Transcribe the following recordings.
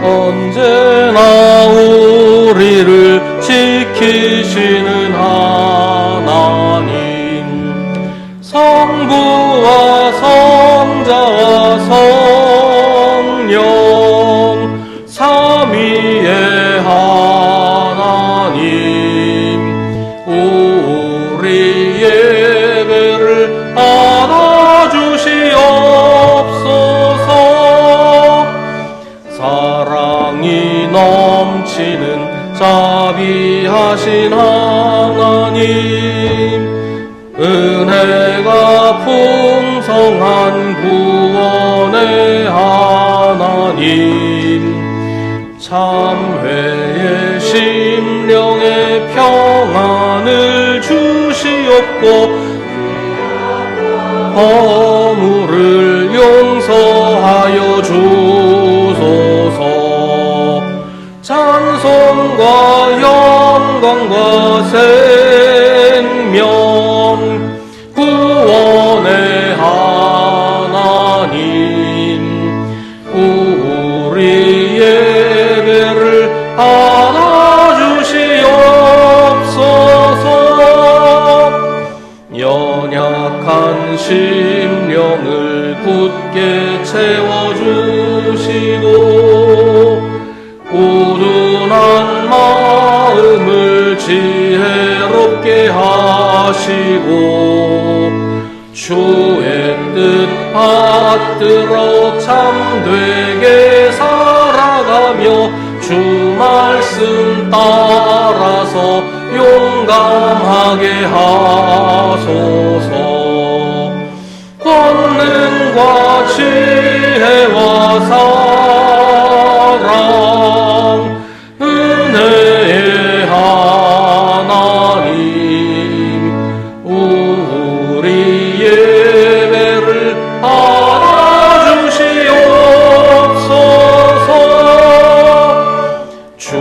언제나 우리를 지키시는 하나님, 성부와 성자와 성령 삼위의 하나님, 우리 예배를 받아주시옵소서. 사랑이 넘치는 자비하신 하나님, 은혜가 풍성한 구원의 하나님, 참회의 심령의 평안을 주시옵고 허물을 용서하여 주소서. 찬송과 영광과 생명 구원의 하나님, 우리 예배를 받아주시옵소서. 연약한 심령을 굳게 채워주시고 우둔한 마음을 지혜롭게 하시고 주의 뜻 받들어 참되게 살아가며 주 말씀 따라서 용감하게 하소서. 권능과 지혜와 사랑 은혜의 하나님, 우리 예배를 받아주시옵소서. 주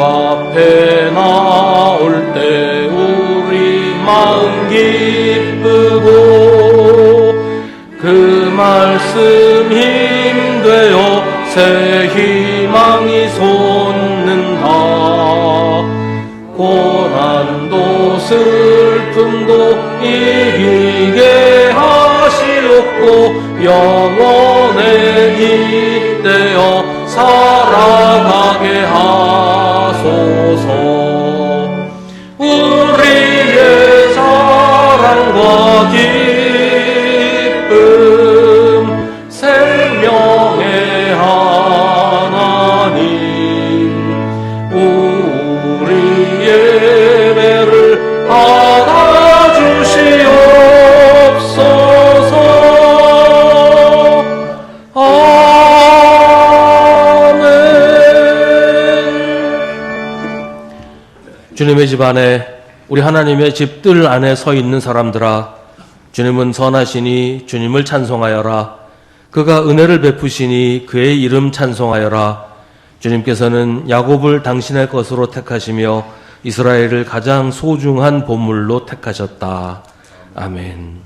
앞에 나올 때 우리 마음 기쁘고 그 말씀 힘되어 새 희망이 솟는다. 고난도 슬픔도 이기게 하시옵고 영원에 잇대어 살아가게 하소서. 우리의 사랑과 기쁨 생명의 하나님, 우리 예배를 받아주시옵소서. 아멘. 주님의 집 안에, 우리 하나님의 집들 안에 서 있는 사람들아, 주님은 선하시니 주님을 찬송하여라. 그가 은혜를 베푸시니 그의 이름 찬송하여라. 주님께서는 야곱을 당신의 것으로 택하시며 이스라엘을 가장 소중한 보물로 택하셨다. 아멘.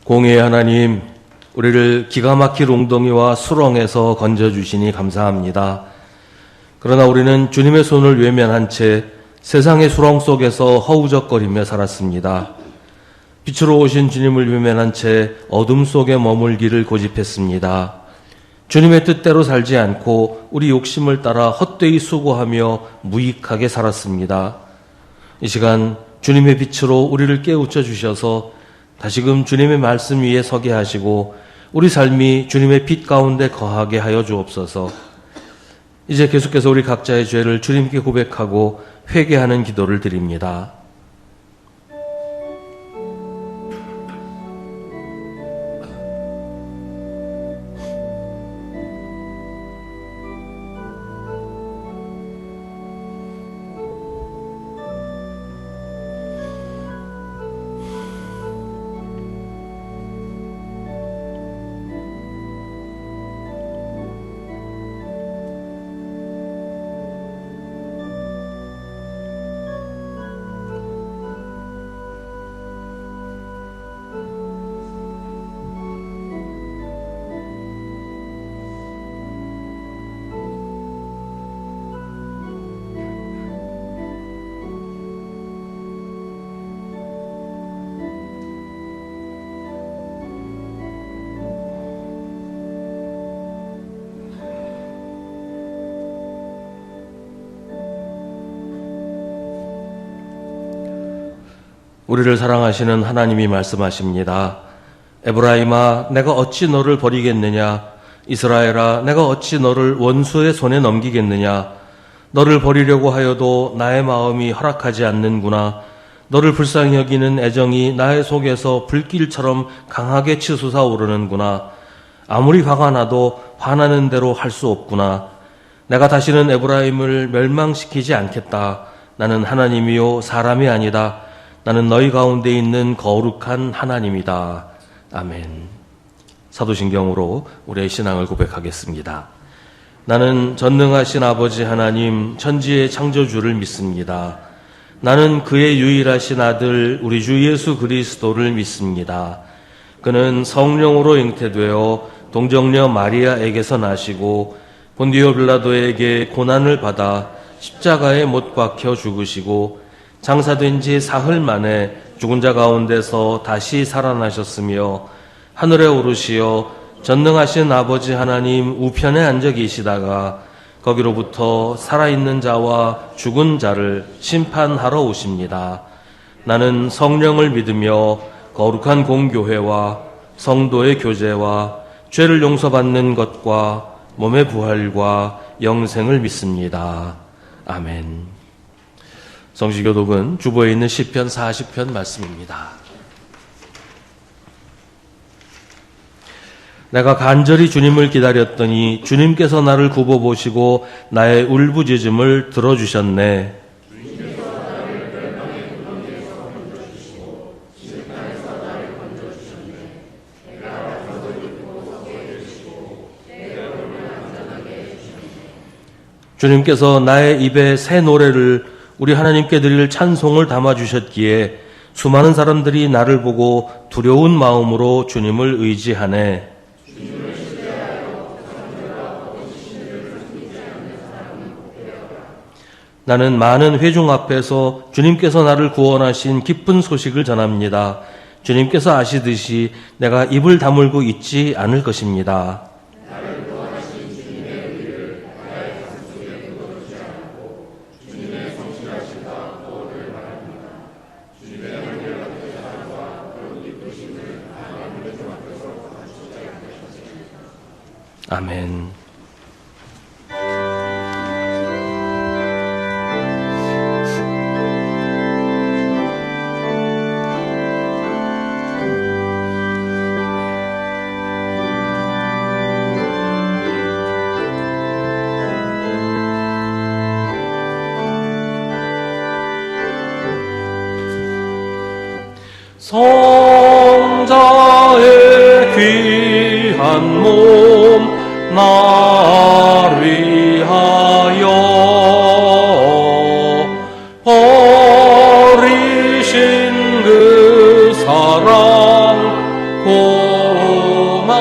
공의의 하나님, 우리를 기가 막힐 웅덩이와 수렁에서 건져주시니 감사합니다. 그러나 우리는 주님의 손을 외면한 채 세상의 수렁 속에서 허우적거리며 살았습니다. 빛으로 오신 주님을 외면한 채 어둠 속에 머물기를 고집했습니다. 주님의 뜻대로 살지 않고 우리 욕심을 따라 헛되이 수고하며 무익하게 살았습니다. 이 시간 주님의 빛으로 우리를 깨우쳐 주셔서 다시금 주님의 말씀 위에 서게 하시고 우리 삶이 주님의 빛 가운데 거하게 하여 주옵소서. 이제 계속해서 우리 각자의 죄를 주님께 고백하고 회개하는 기도를 드립니다. 우리를 사랑하시는 하나님이 말씀하십니다. 에브라임아, 내가 어찌 너를 버리겠느냐? 이스라엘아, 내가 어찌 너를 원수의 손에 넘기겠느냐? 너를 버리려고 하여도 나의 마음이 허락하지 않는구나. 너를 불쌍히 여기는 애정이 나의 속에서 불길처럼 강하게 치솟아 오르는구나. 아무리 화가 나도 화나는 대로 할 수 없구나. 내가 다시는 에브라임을 멸망시키지 않겠다. 나는 하나님이요 사람이 아니다. 나는 너희 가운데 있는 거룩한 하나님이다. 아멘. 사도신경으로 우리의 신앙을 고백하겠습니다. 나는 전능하신 아버지 하나님, 천지의 창조주를 믿습니다. 나는 그의 유일하신 아들 우리 주 예수 그리스도를 믿습니다. 그는 성령으로 잉태되어 동정녀 마리아에게서 나시고 본디오 빌라도에게 고난을 받아 십자가에 못 박혀 죽으시고 장사된 지 사흘 만에 죽은 자 가운데서 다시 살아나셨으며 하늘에 오르시어 전능하신 아버지 하나님 우편에 앉아 계시다가 거기로부터 살아있는 자와 죽은 자를 심판하러 오십니다. 나는 성령을 믿으며 거룩한 공교회와 성도의 교제와 죄를 용서받는 것과 몸의 부활과 영생을 믿습니다. 아멘. 성시교독은 주보에 있는 시편 40편 말씀입니다. 내가 간절히 주님을 기다렸더니 주님께서 나를 굽어보시고 나의 울부짖음을 들어주셨네. 주님께서 나의 입에 새 노래를 우리 하나님께 드릴 찬송을 담아주셨기에 수많은 사람들이 나를 보고 두려운 마음으로 주님을 의지하네. 나는 많은 회중 앞에서 주님께서 나를 구원하신 기쁜 소식을 전합니다. 주님께서 아시듯이 내가 입을 다물고 있지 않을 것입니다. 아멘. 성자의 귀한 몸 나를 위하여 버리신 그 사랑 고마워라.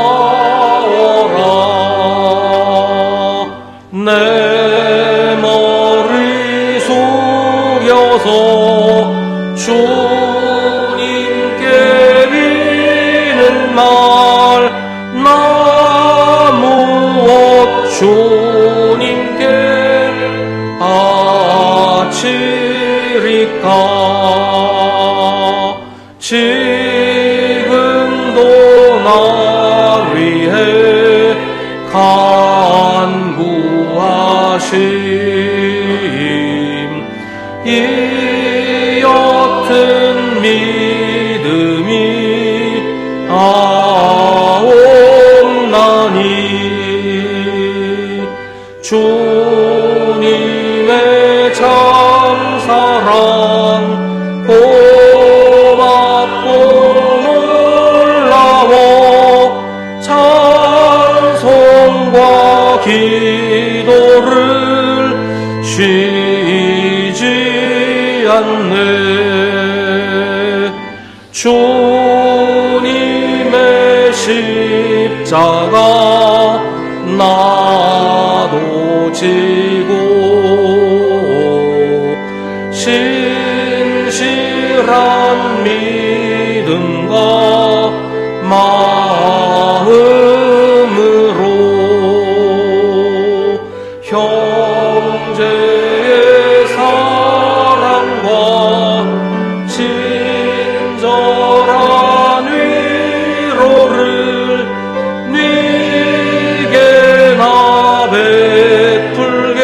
내 머리 숙여서 주님께 비는 말 주님께 바치리까. 지금도 나 위해 간구하시네. 이 옅은 믿음이 아옵나니 주님의 참사랑 고맙고 놀라워 찬송과 기도를 쉬지 않네. 주님의 십자가 나도 지고 신실한 믿음과 마음으로 형제의 사랑과 친절한 위로를 네게 나 베풀게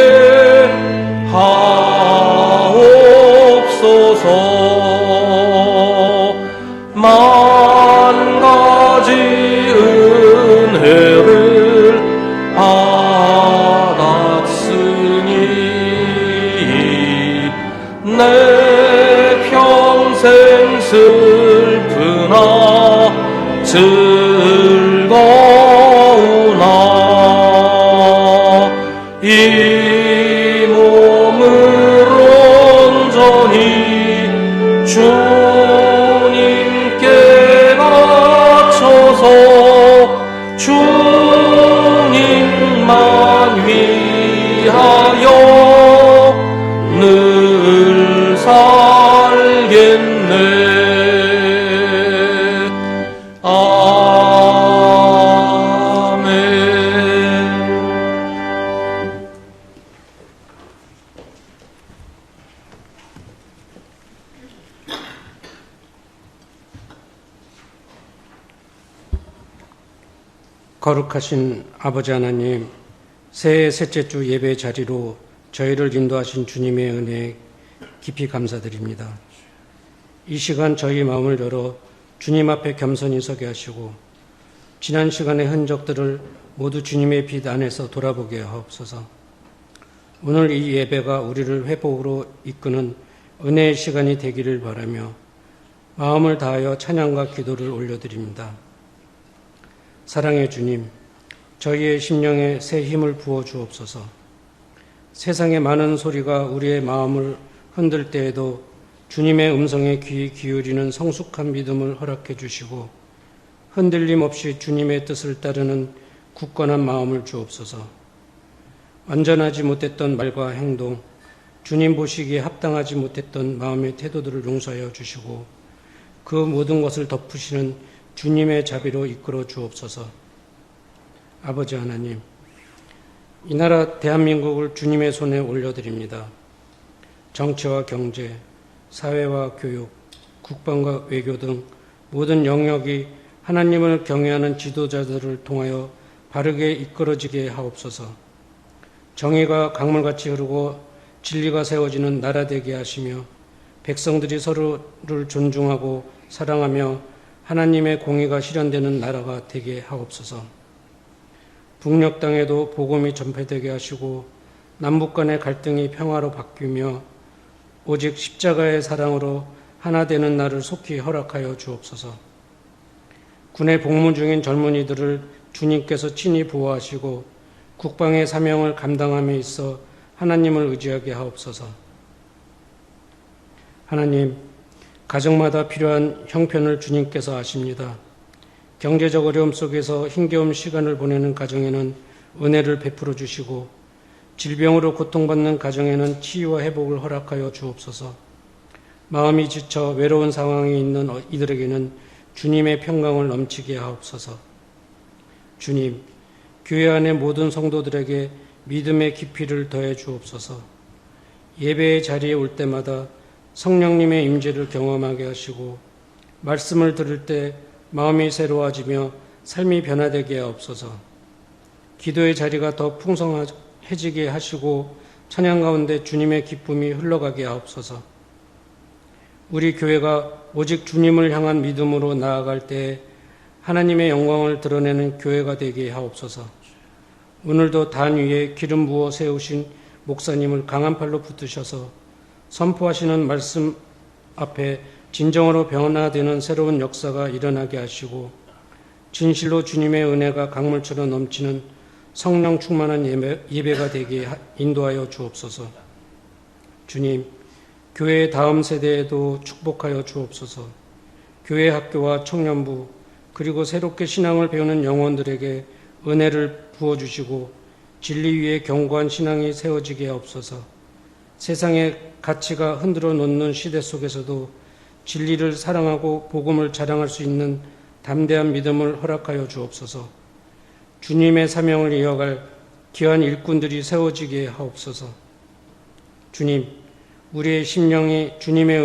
하옵소서. 만 가지 은혜를 받았으니 내 평생 슬프나 즐거우나 이 몸을 온전히 주님께 바쳐서 주님만 위하여 늘 살겠네. 아멘. 거룩하신 아버지 하나님, 새해 셋째 주 예배 자리로 저희를 인도하신 주님의 은혜에 깊이 감사드립니다. 이 시간 저희 마음을 열어 주님 앞에 겸손히 서게 하시고 지난 시간의 흔적들을 모두 주님의 빛 안에서 돌아보게 하옵소서. 오늘 이 예배가 우리를 회복으로 이끄는 은혜의 시간이 되기를 바라며 마음을 다하여 찬양과 기도를 올려드립니다. 사랑의 주님, 저희의 심령에 새 힘을 부어 주옵소서. 세상의 많은 소리가 우리의 마음을 흔들 때에도 주님의 음성에 귀 기울이는 성숙한 믿음을 허락해 주시고 흔들림 없이 주님의 뜻을 따르는 굳건한 마음을 주옵소서. 완전하지 못했던 말과 행동, 주님 보시기에 합당하지 못했던 마음의 태도들을 용서하여 주시고 그 모든 것을 덮으시는 주님의 자비로 이끌어 주옵소서. 아버지 하나님, 이 나라 대한민국을 주님의 손에 올려드립니다. 정치와 경제, 사회와 교육, 국방과 외교 등 모든 영역이 하나님을 경외하는 지도자들을 통하여 바르게 이끌어지게 하옵소서. 정의가 강물같이 흐르고 진리가 세워지는 나라 되게 하시며 백성들이 서로를 존중하고 사랑하며 하나님의 공의가 실현되는 나라가 되게 하옵소서. 북녘 땅에도 복음이 전파되게 하시고 남북 간의 갈등이 평화로 바뀌며 오직 십자가의 사랑으로 하나 되는 날을 속히 허락하여 주옵소서. 군에 복무 중인 젊은이들을 주님께서 친히 보호하시고 국방의 사명을 감당함에 있어 하나님을 의지하게 하옵소서. 하나님, 가정마다 필요한 형편을 주님께서 아십니다. 경제적 어려움 속에서 힘겨운 시간을 보내는 가정에는 은혜를 베풀어 주시고 질병으로 고통받는 가정에는 치유와 회복을 허락하여 주옵소서. 마음이 지쳐 외로운 상황에 있는 이들에게는 주님의 평강을 넘치게 하옵소서. 주님, 교회 안의 모든 성도들에게 믿음의 깊이를 더해 주옵소서. 예배의 자리에 올 때마다 성령님의 임재를 경험하게 하시고 말씀을 들을 때 마음이 새로워지며 삶이 변화되게 하옵소서. 기도의 자리가 더 풍성해지게 하시고 찬양 가운데 주님의 기쁨이 흘러가게 하옵소서. 우리 교회가 오직 주님을 향한 믿음으로 나아갈 때 하나님의 영광을 드러내는 교회가 되게 하옵소서. 오늘도 단 위에 기름 부어 세우신 목사님을 강한 팔로 붙드셔서 선포하시는 말씀 앞에 진정으로 변화되는 새로운 역사가 일어나게 하시고 진실로 주님의 은혜가 강물처럼 넘치는 성령 충만한 예배가 되게 인도하여 주옵소서. 주님, 교회의 다음 세대에도 축복하여 주옵소서. 교회 학교와 청년부 그리고 새롭게 신앙을 배우는 영혼들에게 은혜를 부어주시고 진리 위에 견고한 신앙이 세워지게 하옵소서. 세상의 가치가 흔들어 놓는 시대 속에서도 진리를 사랑하고 복음을 자랑할 수 있는 담대한 믿음을 허락하여 주옵소서. 주님의 사명을 이어갈 귀한 일꾼들이 세워지게 하옵소서. 주님, 우리의 심령이 주님의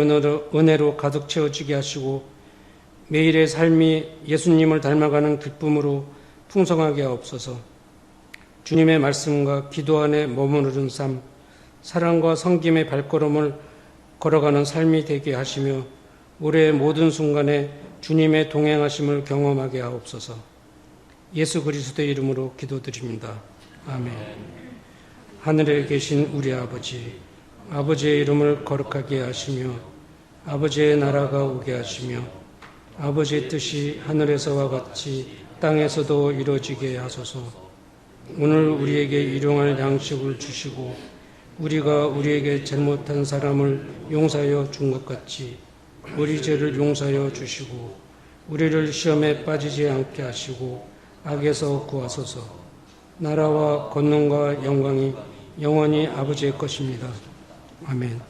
은혜로 가득 채워지게 하시고 매일의 삶이 예수님을 닮아가는 기쁨으로 풍성하게 하옵소서. 주님의 말씀과 기도 안에 머무르는 삶, 사랑과 섬김의 발걸음을 걸어가는 삶이 되게 하시며 올해의 모든 순간에 주님의 동행하심을 경험하게 하옵소서. 예수 그리스도의 이름으로 기도드립니다. 아멘. 하늘에 계신 우리 아버지, 아버지의 이름을 거룩하게 하시며 아버지의 나라가 오게 하시며 아버지의 뜻이 하늘에서와 같이 땅에서도 이루어지게 하소서. 오늘 우리에게 일용할 양식을 주시고 우리가 우리에게 잘못한 사람을 용서하여 준 것 같이 우리 죄를 용서하여 주시고 우리를 시험에 빠지지 않게 하시고 악에서 구하소서. 나라와 권능과 영광이 영원히 아버지의 것입니다. 아멘.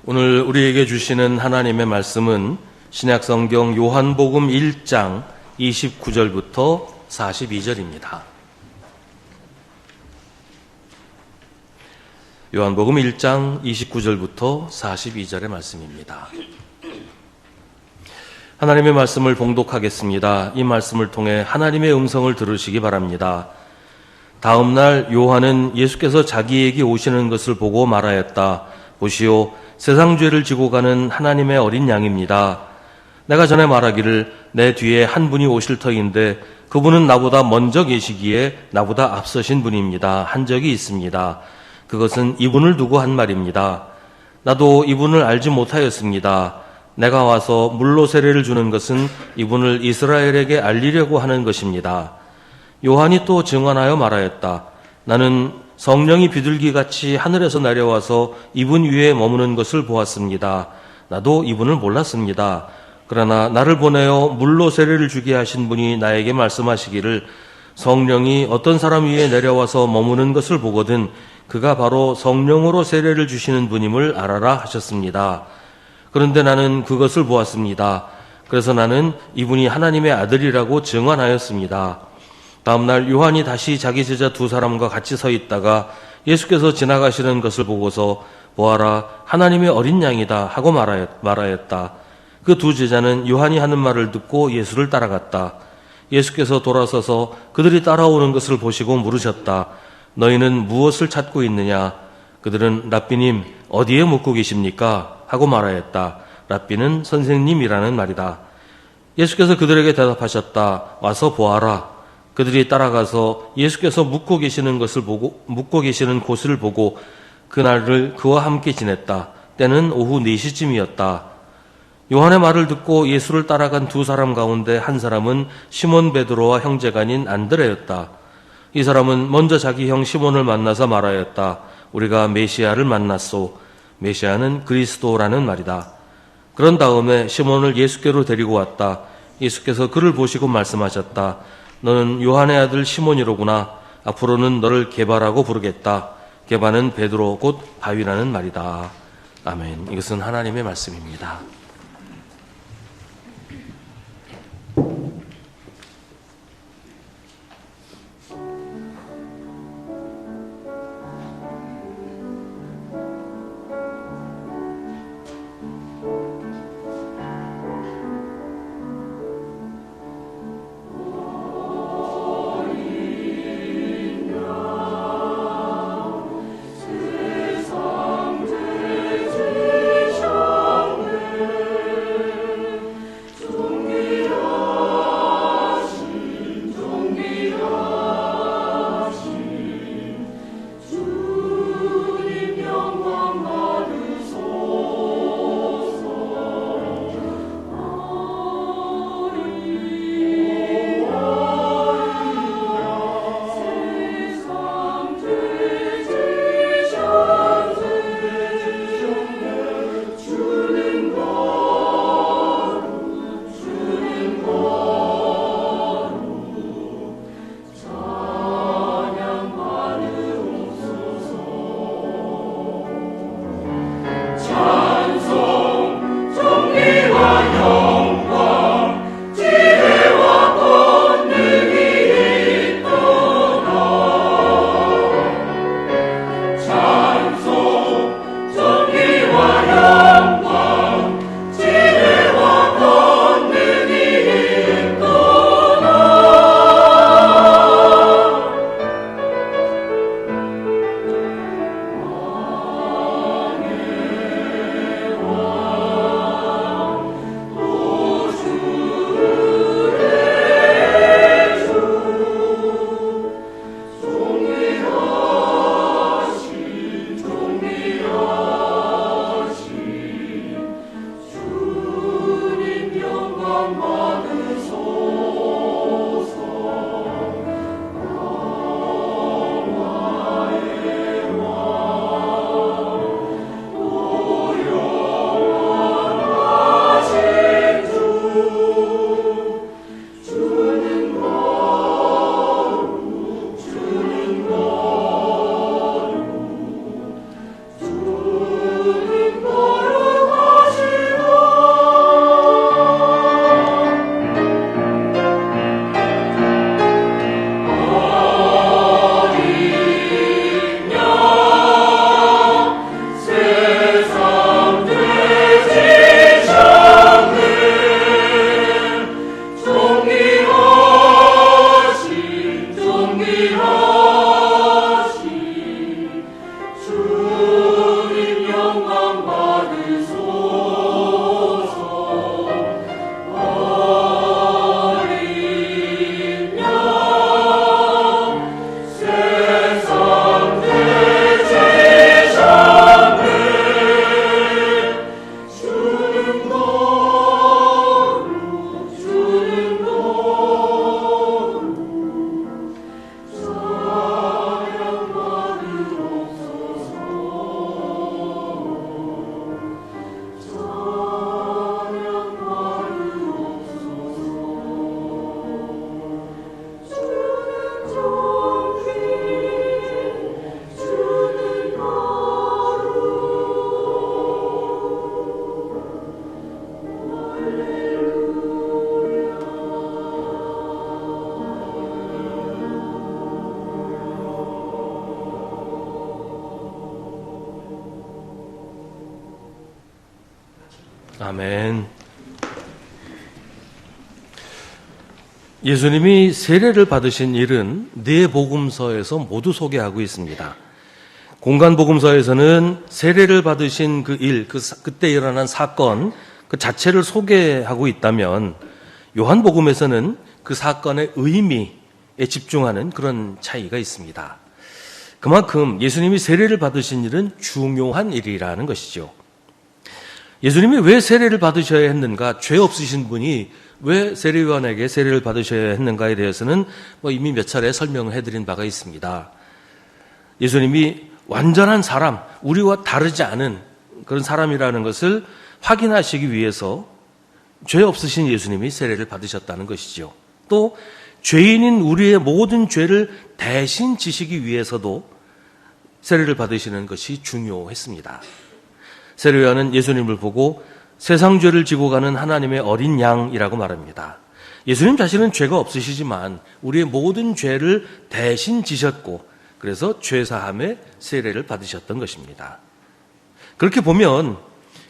오늘 우리에게 주시는 하나님의 말씀은 신약성경 요한복음 1장 29절부터 42절입니다. 요한복음 1장 29절부터 42절의 말씀입니다. 하나님의 말씀을 봉독하겠습니다. 이 말씀을 통해 하나님의 음성을 들으시기 바랍니다. 다음 날 요한은 예수께서 자기에게 오시는 것을 보고 말하였다. 보시오, 세상 죄를 지고 가는 하나님의 어린 양입니다. 내가 전에 말하기를 내 뒤에 한 분이 오실 터인데 그분은 나보다 먼저 계시기에 나보다 앞서신 분입니다. 한 적이 있습니다. 그것은 이분을 두고 한 말입니다. 나도 이분을 알지 못하였습니다. 내가 와서 물로 세례를 주는 것은 이분을 이스라엘에게 알리려고 하는 것입니다. 요한이 또 증언하여 말하였다. 나는 성령이 비둘기같이 하늘에서 내려와서 이분 위에 머무는 것을 보았습니다. 나도 이분을 몰랐습니다. 그러나 나를 보내어 물로 세례를 주게 하신 분이 나에게 말씀하시기를 성령이 어떤 사람 위에 내려와서 머무는 것을 보거든 그가 바로 성령으로 세례를 주시는 분임을 알아라 하셨습니다. 그런데 나는 그것을 보았습니다. 그래서 나는 이분이 하나님의 아들이라고 증언하였습니다. 다음날 요한이 다시 자기 제자 두 사람과 같이 서 있다가 예수께서 지나가시는 것을 보고서 보아라, 하나님의 어린 양이다 하고 말하였다. 그 두 제자는 요한이 하는 말을 듣고 예수를 따라갔다. 예수께서 돌아서서 그들이 따라오는 것을 보시고 물으셨다. 너희는 무엇을 찾고 있느냐? 그들은 랍비님 어디에 묵고 계십니까? 하고 말하였다. 랍비는 선생님이라는 말이다. 예수께서 그들에게 대답하셨다. 와서 보아라. 그들이 따라가서 예수께서 묵고 계시는 곳을 보고 그날을 그와 함께 지냈다. 때는 오후 4시쯤이었다. 요한의 말을 듣고 예수를 따라간 두 사람 가운데 한 사람은 시몬 베드로와 형제간인 안드레였다. 이 사람은 먼저 자기 형 시몬을 만나서 말하였다. 우리가 메시아를 만났소. 메시아는 그리스도라는 말이다. 그런 다음에 시몬을 예수께로 데리고 왔다. 예수께서 그를 보시고 말씀하셨다. 너는 요한의 아들 시몬이로구나. 앞으로는 너를 게바라고 부르겠다. 게바는 베드로 곧 바위라는 말이다. 아멘. 이것은 하나님의 말씀입니다. 아멘. 예수님이 세례를 받으신 일은 네 복음서에서 모두 소개하고 있습니다. 공간복음서에서는 세례를 받으신 그 일, 그때 일어난 사건, 그 자체를 소개하고 있다면 요한복음에서는 그 사건의 의미에 집중하는 그런 차이가 있습니다. 그만큼 예수님이 세례를 받으신 일은 중요한 일이라는 것이죠. 예수님이 왜 세례를 받으셔야 했는가, 죄 없으신 분이 왜 세례요한에게 세례를 받으셔야 했는가에 대해서는 이미 몇 차례 설명을 해드린 바가 있습니다. 예수님이 완전한 사람, 우리와 다르지 않은 그런 사람이라는 것을 확인하시기 위해서 죄 없으신 예수님이 세례를 받으셨다는 것이죠. 또 죄인인 우리의 모든 죄를 대신 지시기 위해서도 세례를 받으시는 것이 중요했습니다. 세례요한은 예수님을 보고 세상 죄를 지고 가는 하나님의 어린 양이라고 말합니다. 예수님 자신은 죄가 없으시지만 우리의 모든 죄를 대신 지셨고 그래서 죄사함의 세례를 받으셨던 것입니다. 그렇게 보면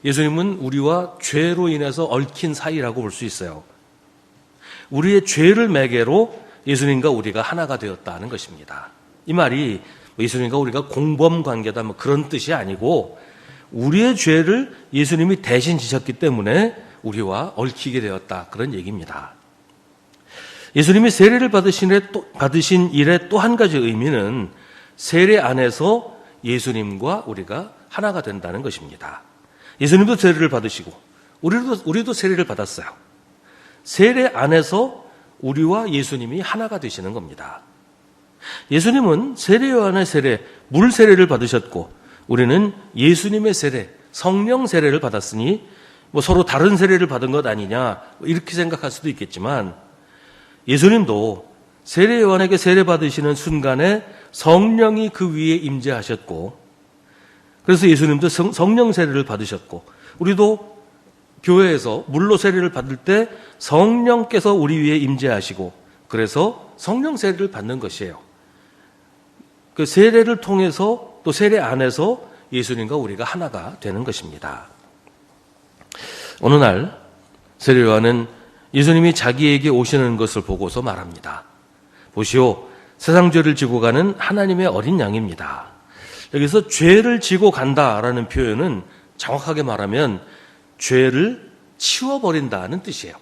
예수님은 우리와 죄로 인해서 얽힌 사이라고 볼 수 있어요. 우리의 죄를 매개로 예수님과 우리가 하나가 되었다는 것입니다. 이 말이 예수님과 우리가 공범 관계다 그런 뜻이 아니고 우리의 죄를 예수님이 대신 지셨기 때문에 우리와 얽히게 되었다 그런 얘기입니다. 예수님이 세례를 받으신 일의 또 한 가지 의미는 세례 안에서 예수님과 우리가 하나가 된다는 것입니다. 예수님도 세례를 받으시고 우리도 세례를 받았어요. 세례 안에서 우리와 예수님이 하나가 되시는 겁니다. 예수님은 세례요한의 세례, 물 세례를 받으셨고 우리는 예수님의 세례, 성령 세례를 받았으니 서로 다른 세례를 받은 것 아니냐 이렇게 생각할 수도 있겠지만 예수님도 세례요한에게 세례 받으시는 순간에 성령이 그 위에 임재하셨고 그래서 예수님도 성령 세례를 받으셨고 우리도 교회에서 물로 세례를 받을 때 성령께서 우리 위에 임재하시고 그래서 성령 세례를 받는 것이에요. 그 세례를 통해서 또 세례 안에서 예수님과 우리가 하나가 되는 것입니다. 어느 날 세례요한은 예수님이 자기에게 오시는 것을 보고서 말합니다. 보시오, 세상 죄를 지고 가는 하나님의 어린 양입니다. 여기서 죄를 지고 간다라는 표현은 정확하게 말하면 죄를 치워버린다는 뜻이에요.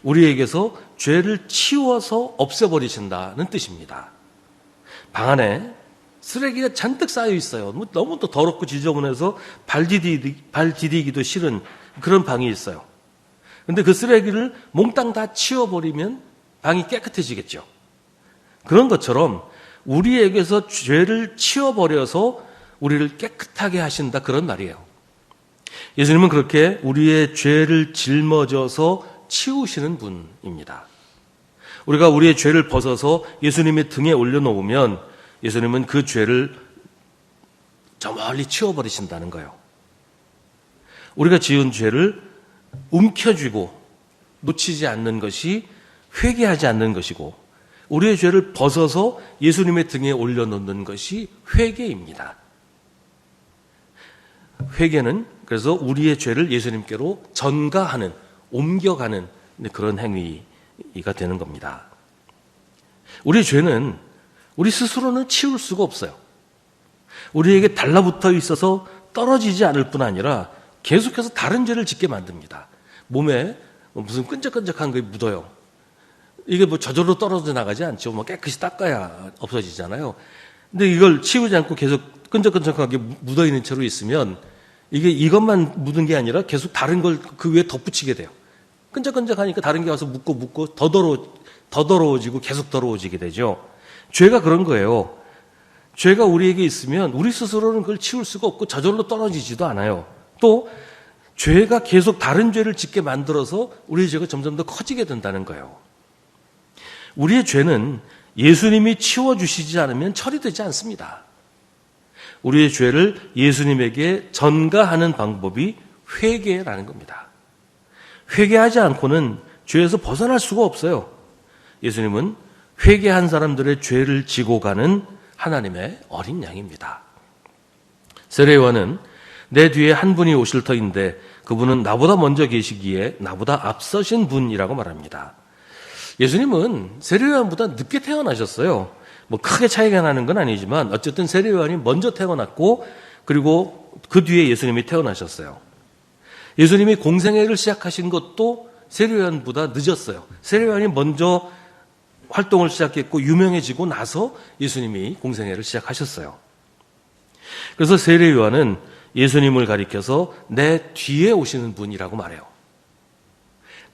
우리에게서 죄를 치워서 없애버리신다는 뜻입니다. 방 안에 쓰레기가 잔뜩 쌓여 있어요. 너무 또 더럽고 지저분해서 발 디디기도 싫은 그런 방이 있어요. 근데 그 쓰레기를 몽땅 다 치워버리면 방이 깨끗해지겠죠. 그런 것처럼 우리에게서 죄를 치워버려서 우리를 깨끗하게 하신다 그런 말이에요. 예수님은 그렇게 우리의 죄를 짊어져서 치우시는 분입니다. 우리가 우리의 죄를 벗어서 예수님의 등에 올려놓으면 예수님은 그 죄를 저 멀리 치워버리신다는 거예요. 우리가 지은 죄를 움켜쥐고 놓치지 않는 것이 회개하지 않는 것이고 우리의 죄를 벗어서 예수님의 등에 올려놓는 것이 회개입니다. 회개는 그래서 우리의 죄를 예수님께로 전가하는, 옮겨가는 그런 행위가 되는 겁니다. 우리의 죄는 우리 스스로는 치울 수가 없어요. 우리에게 달라붙어 있어서 떨어지지 않을 뿐 아니라 계속해서 다른 죄를 짓게 만듭니다. 몸에 무슨 끈적끈적한 게 묻어요. 이게 저절로 떨어져 나가지 않죠. 깨끗이 닦아야 없어지잖아요. 근데 이걸 치우지 않고 계속 끈적끈적하게 묻어있는 채로 있으면 이것만 묻은 게 아니라 계속 다른 걸 그 위에 덧붙이게 돼요. 끈적끈적하니까 다른 게 와서 묻고 더 더러워지고 계속 더러워지게 되죠. 죄가 그런 거예요. 죄가 우리에게 있으면 우리 스스로는 그걸 치울 수가 없고 저절로 떨어지지도 않아요. 또 죄가 계속 다른 죄를 짓게 만들어서 우리의 죄가 점점 더 커지게 된다는 거예요. 우리의 죄는 예수님이 치워주시지 않으면 처리되지 않습니다. 우리의 죄를 예수님에게 전가하는 방법이 회개라는 겁니다. 회개하지 않고는 죄에서 벗어날 수가 없어요. 예수님은 회개한 사람들의 죄를 지고 가는 하나님의 어린 양입니다. 세례요한은 내 뒤에 한 분이 오실 터인데 그분은 나보다 먼저 계시기에 나보다 앞서신 분이라고 말합니다. 예수님은 세례요한보다 늦게 태어나셨어요. 크게 차이가 나는 건 아니지만 어쨌든 세례요한이 먼저 태어났고 그리고 그 뒤에 예수님이 태어나셨어요. 예수님이 공생애를 시작하신 것도 세례요한보다 늦었어요. 세례요한이 먼저 활동을 시작했고 유명해지고 나서 예수님이 공생애를 시작하셨어요. 그래서 세례요한은 예수님을 가리켜서 내 뒤에 오시는 분이라고 말해요.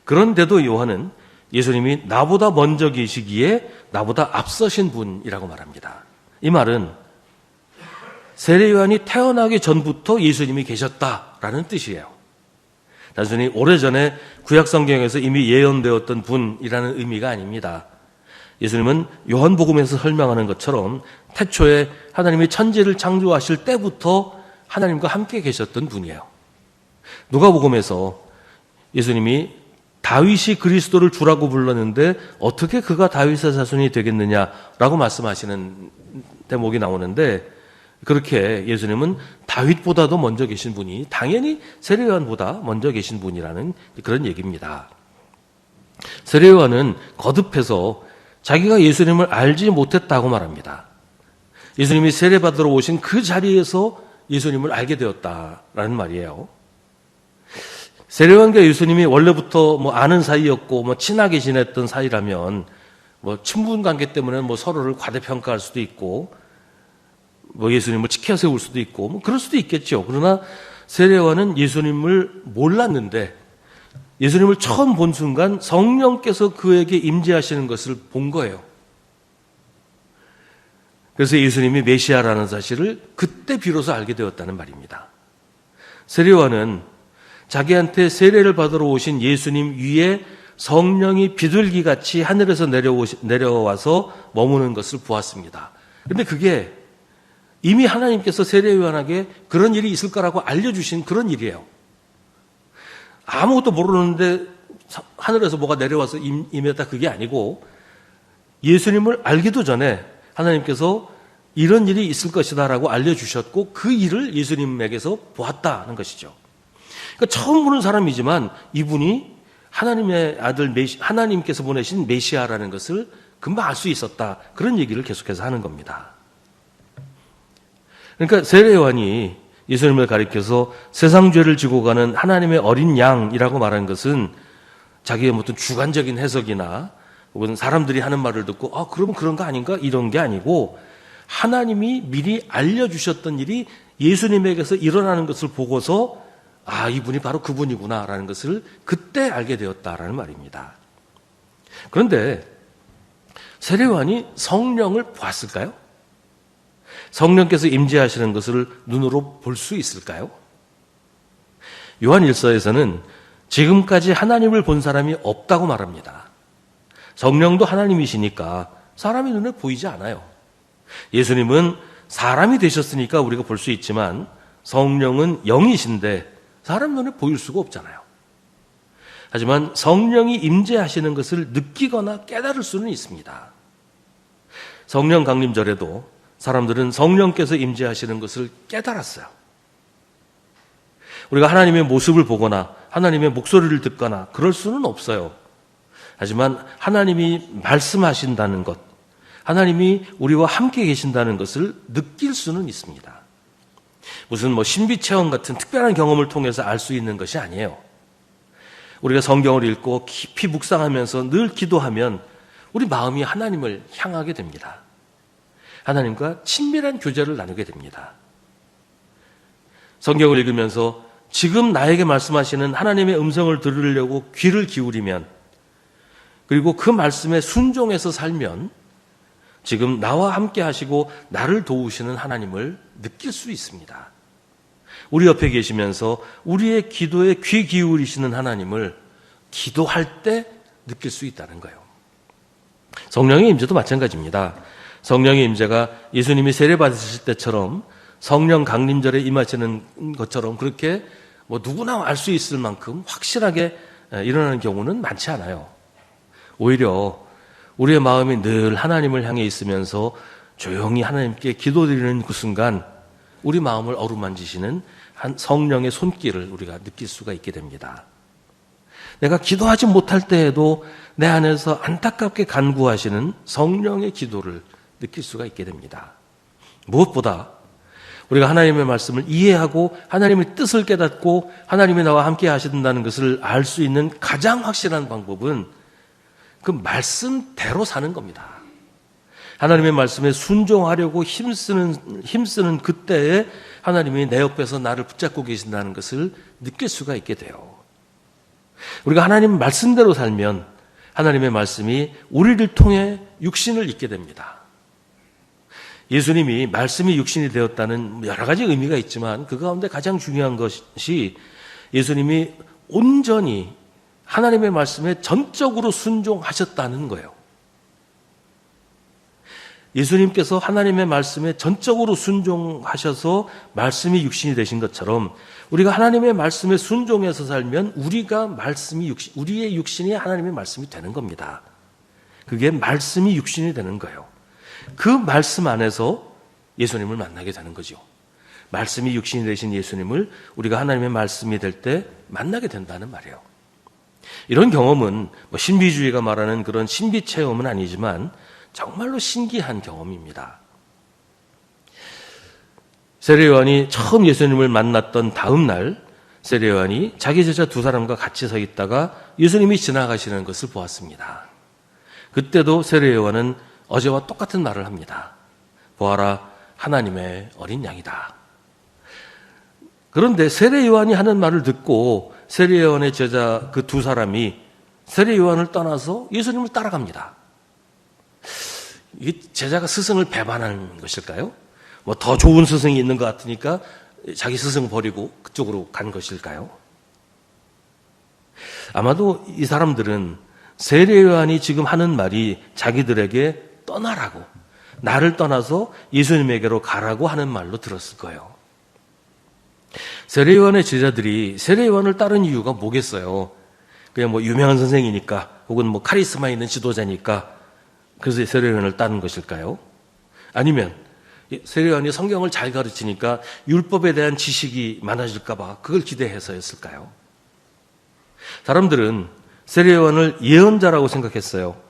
그런데도 요한은 예수님이 나보다 먼저 계시기에 나보다 앞서신 분이라고 말합니다. 이 말은 세례요한이 태어나기 전부터 예수님이 계셨다라는 뜻이에요. 단순히 오래전에 구약성경에서 이미 예언되었던 분이라는 의미가 아닙니다. 예수님은 요한복음에서 설명하는 것처럼 태초에 하나님이 천지를 창조하실 때부터 하나님과 함께 계셨던 분이에요. 누가복음에서 예수님이 다윗이 그리스도를 주라고 불렀는데 어떻게 그가 다윗의 자손이 되겠느냐라고 말씀하시는 대목이 나오는데, 그렇게 예수님은 다윗보다도 먼저 계신 분이 당연히 세례요한보다 먼저 계신 분이라는 그런 얘기입니다. 세례요한은 거듭해서 자기가 예수님을 알지 못했다고 말합니다. 예수님이 세례받으러 오신 그 자리에서 예수님을 알게 되었다라는 말이에요. 세례요한과 예수님이 원래부터 아는 사이였고 친하게 지냈던 사이라면 친분 관계 때문에 서로를 과대평가할 수도 있고 예수님을 치켜세울 수도 있고 그럴 수도 있겠죠. 그러나 세례요한은 예수님을 몰랐는데 예수님을 처음 본 순간 성령께서 그에게 임재하시는 것을 본 거예요. 그래서 예수님이 메시아라는 사실을 그때 비로소 알게 되었다는 말입니다. 세례요한은 자기한테 세례를 받으러 오신 예수님 위에 성령이 비둘기같이 하늘에서 내려와서 머무는 것을 보았습니다. 그런데 그게 이미 하나님께서 세례요한에게 그런 일이 있을 거라고 알려주신 그런 일이에요. 아무것도 모르는데 하늘에서 뭐가 내려와서 임했다, 그게 아니고 예수님을 알기도 전에 하나님께서 이런 일이 있을 것이다 라고 알려주셨고 그 일을 예수님에게서 보았다는 것이죠. 그러니까 처음 보는 사람이지만 이분이 하나님의 아들, 하나님께서 보내신 메시아라는 것을 금방 알 수 있었다, 그런 얘기를 계속해서 하는 겁니다. 그러니까 세례요한이 예수님을 가리켜서 세상 죄를 지고 가는 하나님의 어린 양이라고 말한 것은 자기의 어떤 주관적인 해석이나 혹은 사람들이 하는 말을 듣고 그럼 그런 거 아닌가 이런 게 아니고 하나님이 미리 알려주셨던 일이 예수님에게서 일어나는 것을 보고서 이분이 바로 그분이구나라는 것을 그때 알게 되었다라는 말입니다. 그런데 세례요한이 성령을 보았을까요? 성령께서 임재하시는 것을 눈으로 볼 수 있을까요? 요한 1서에서는 지금까지 하나님을 본 사람이 없다고 말합니다. 성령도 하나님이시니까 사람의 눈에 보이지 않아요. 예수님은 사람이 되셨으니까 우리가 볼 수 있지만 성령은 영이신데 사람 눈에 보일 수가 없잖아요. 하지만 성령이 임재하시는 것을 느끼거나 깨달을 수는 있습니다. 성령 강림절에도 사람들은 성령께서 임재하시는 것을 깨달았어요. 우리가 하나님의 모습을 보거나 하나님의 목소리를 듣거나 그럴 수는 없어요. 하지만 하나님이 말씀하신다는 것, 하나님이 우리와 함께 계신다는 것을 느낄 수는 있습니다. 무슨 신비체험 같은 특별한 경험을 통해서 알 수 있는 것이 아니에요. 우리가 성경을 읽고 깊이 묵상하면서 늘 기도하면 우리 마음이 하나님을 향하게 됩니다. 하나님과 친밀한 교제를 나누게 됩니다. 성경을 읽으면서 지금 나에게 말씀하시는 하나님의 음성을 들으려고 귀를 기울이면, 그리고 그 말씀에 순종해서 살면 지금 나와 함께 하시고 나를 도우시는 하나님을 느낄 수 있습니다. 우리 옆에 계시면서 우리의 기도에 귀 기울이시는 하나님을 기도할 때 느낄 수 있다는 거예요. 성령의 임재도 마찬가지입니다. 성령의 임재가 예수님이 세례받으실 때처럼 성령 강림절에 임하시는 것처럼 그렇게 누구나 알 수 있을 만큼 확실하게 일어나는 경우는 많지 않아요. 오히려 우리의 마음이 늘 하나님을 향해 있으면서 조용히 하나님께 기도드리는 그 순간 우리 마음을 어루만지시는 한 성령의 손길을 우리가 느낄 수가 있게 됩니다. 내가 기도하지 못할 때에도 내 안에서 안타깝게 간구하시는 성령의 기도를 느낄 수가 있게 됩니다. 무엇보다 우리가 하나님의 말씀을 이해하고 하나님의 뜻을 깨닫고 하나님이 나와 함께 하신다는 것을 알 수 있는 가장 확실한 방법은 그 말씀대로 사는 겁니다. 하나님의 말씀에 순종하려고 힘쓰는 그때에 하나님이 내 옆에서 나를 붙잡고 계신다는 것을 느낄 수가 있게 돼요. 우리가 하나님 말씀대로 살면 하나님의 말씀이 우리를 통해 육신을 입게 됩니다. 예수님이 말씀이 육신이 되었다는 여러 가지 의미가 있지만 그 가운데 가장 중요한 것이 예수님이 온전히 하나님의 말씀에 전적으로 순종하셨다는 거예요. 예수님께서 하나님의 말씀에 전적으로 순종하셔서 말씀이 육신이 되신 것처럼 우리가 하나님의 말씀에 순종해서 살면 우리의 육신이 하나님의 말씀이 되는 겁니다. 그게 말씀이 육신이 되는 거예요. 그 말씀 안에서 예수님을 만나게 되는 거죠. 말씀이 육신이 되신 예수님을 우리가 하나님의 말씀이 될 때 만나게 된다는 말이에요. 이런 경험은 신비주의가 말하는 그런 신비 체험은 아니지만 정말로 신기한 경험입니다. 세례 요한이 처음 예수님을 만났던 다음 날 세례 요한이 자기 제자 두 사람과 같이 서 있다가 예수님이 지나가시는 것을 보았습니다. 그때도 세례 요한은 어제와 똑같은 말을 합니다. 보아라, 하나님의 어린 양이다. 그런데 세례 요한이 하는 말을 듣고 세례 요한의 제자 그 두 사람이 세례 요한을 떠나서 예수님을 따라갑니다. 이게 제자가 스승을 배반하는 것일까요? 더 좋은 스승이 있는 것 같으니까 자기 스승 버리고 그쪽으로 간 것일까요? 아마도 이 사람들은 세례 요한이 지금 하는 말이 자기들에게 떠나라고, 나를 떠나서 예수님에게로 가라고 하는 말로 들었을 거예요. 세례 요한의 제자들이 세례 요한을 따른 이유가 뭐겠어요? 그냥 유명한 선생이니까 혹은 카리스마 있는 지도자니까 그래서 세례 요한을 따른 것일까요? 아니면 세례 요한이 성경을 잘 가르치니까 율법에 대한 지식이 많아질까 봐 그걸 기대해서였을까요? 사람들은 세례 요한을 예언자라고 생각했어요.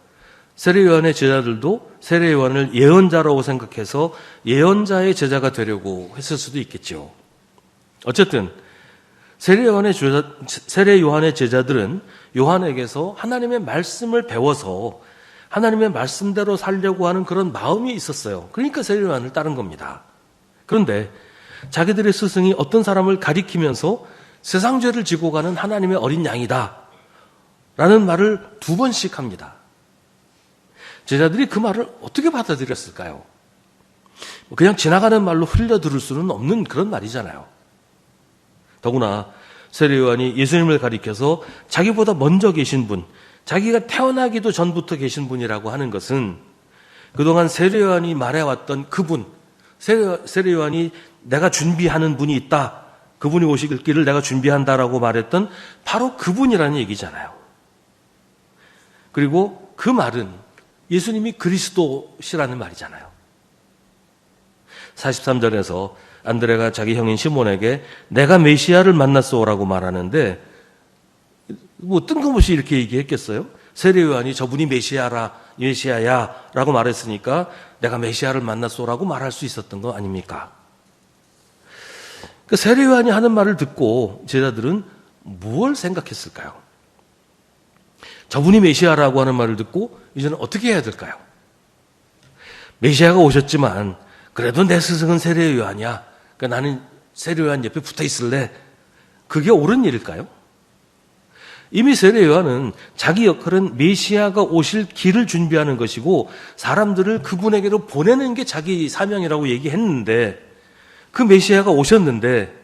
세례 요한의 제자들도 세례 요한을 예언자라고 생각해서 예언자의 제자가 되려고 했을 수도 있겠죠. 어쨌든 세례 요한의 제자들은 요한에게서 하나님의 말씀을 배워서 하나님의 말씀대로 살려고 하는 그런 마음이 있었어요. 그러니까 세례 요한을 따른 겁니다. 그런데 자기들의 스승이 어떤 사람을 가리키면서 세상 죄를 지고 가는 하나님의 어린 양이다 라는 말을 두 번씩 합니다. 제자들이 그 말을 어떻게 받아들였을까요? 그냥 지나가는 말로 흘려 들을 수는 없는 그런 말이잖아요. 더구나 세례 요한이 예수님을 가리켜서 자기보다 먼저 계신 분, 자기가 태어나기도 전부터 계신 분이라고 하는 것은 그동안 세례 요한이 말해왔던 그분, 세례 요한이 내가 준비하는 분이 있다, 그분이 오실 길을 내가 준비한다라고 말했던 바로 그분이라는 얘기잖아요. 그리고 그 말은 예수님이 그리스도시라는 말이잖아요. 43절에서 안드레가 자기 형인 시몬에게 내가 메시아를 만났소라고 말하는데 뜬금없이 이렇게 얘기했겠어요? 세례 요한이 저분이 메시아야 라고 말했으니까 내가 메시아를 만났소라고 말할 수 있었던 거 아닙니까? 세례 요한이 하는 말을 듣고 제자들은 무엇을 생각했을까요? 저분이 메시아라고 하는 말을 듣고 이제는 어떻게 해야 될까요? 메시아가 오셨지만 그래도 내 스승은 세례 요한이야. 그러니까 나는 세례 요한 옆에 붙어 있을래. 그게 옳은 일일까요? 이미 세례 요한은 자기 역할은 메시아가 오실 길을 준비하는 것이고 사람들을 그분에게로 보내는 게 자기 사명이라고 얘기했는데 그 메시아가 오셨는데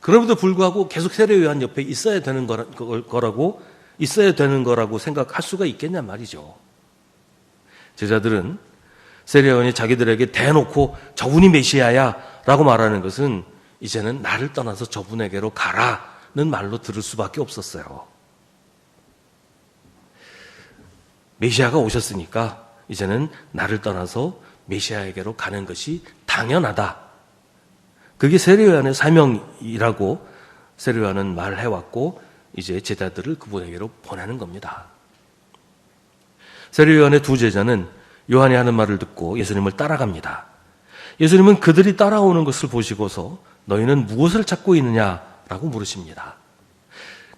그럼에도 불구하고 계속 세례 요한 옆에 있어야 되는 거라고 생각할 수가 있겠냐 말이죠. 제자들은 세례 요한이 자기들에게 대놓고 저분이 메시아야 라고 말하는 것은 이제는 나를 떠나서 저분에게로 가라는 말로 들을 수밖에 없었어요. 메시아가 오셨으니까 이제는 나를 떠나서 메시아에게로 가는 것이 당연하다. 그게 세례 요한의 사명이라고 세례 요한은 말해왔고 이제 제자들을 그분에게로 보내는 겁니다. 세례 요한의 두 제자는 요한이 하는 말을 듣고 예수님을 따라갑니다. 예수님은 그들이 따라오는 것을 보시고서 너희는 무엇을 찾고 있느냐라고 물으십니다.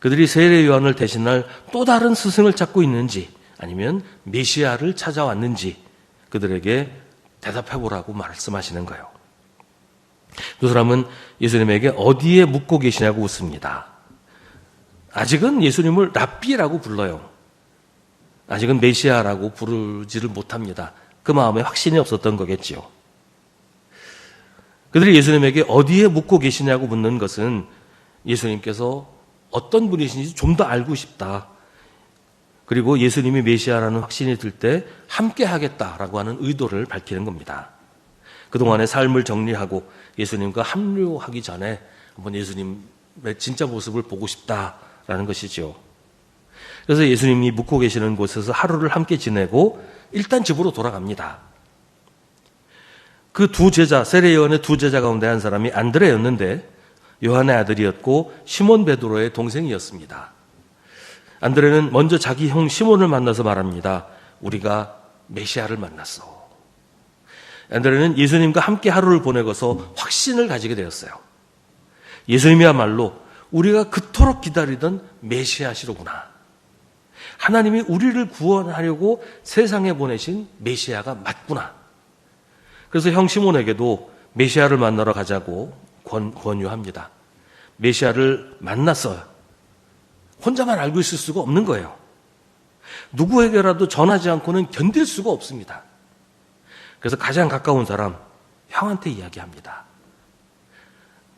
그들이 세례 요한을 대신할 또 다른 스승을 찾고 있는지 아니면 메시아를 찾아왔는지 그들에게 대답해보라고 말씀하시는 거예요. 두 사람은 예수님에게 어디에 묻고 계시냐고 묻습니다. 아직은 예수님을 랍비라고 불러요. 아직은 메시아라고 부르지를 못합니다. 그 마음에 확신이 없었던 거겠지요. 그들이 예수님에게 어디에 묻고 계시냐고 묻는 것은 예수님께서 어떤 분이신지 좀 더 알고 싶다. 그리고 예수님이 메시아라는 확신이 들 때 함께 하겠다라고 하는 의도를 밝히는 겁니다. 그동안의 삶을 정리하고 예수님과 합류하기 전에 한번 예수님의 진짜 모습을 보고 싶다라는 것이죠. 그래서 예수님이 묵고 계시는 곳에서 하루를 함께 지내고 일단 집으로 돌아갑니다. 그 두 제자, 세례요한의 두 제자 가운데 한 사람이 안드레였는데 요한의 아들이었고 시몬 베드로의 동생이었습니다. 안드레는 먼저 자기 형 시몬을 만나서 말합니다. 우리가 메시아를 만났어. 안드레는 예수님과 함께 하루를 보내고서 확신을 가지게 되었어요. 예수님이야말로 우리가 그토록 기다리던 메시아시로구나. 하나님이 우리를 구원하려고 세상에 보내신 메시아가 맞구나. 그래서 형 시몬에게도 메시아를 만나러 가자고 권유합니다. 메시아를 만났어요. 혼자만 알고 있을 수가 없는 거예요. 누구에게라도 전하지 않고는 견딜 수가 없습니다. 그래서 가장 가까운 사람, 형한테 이야기합니다.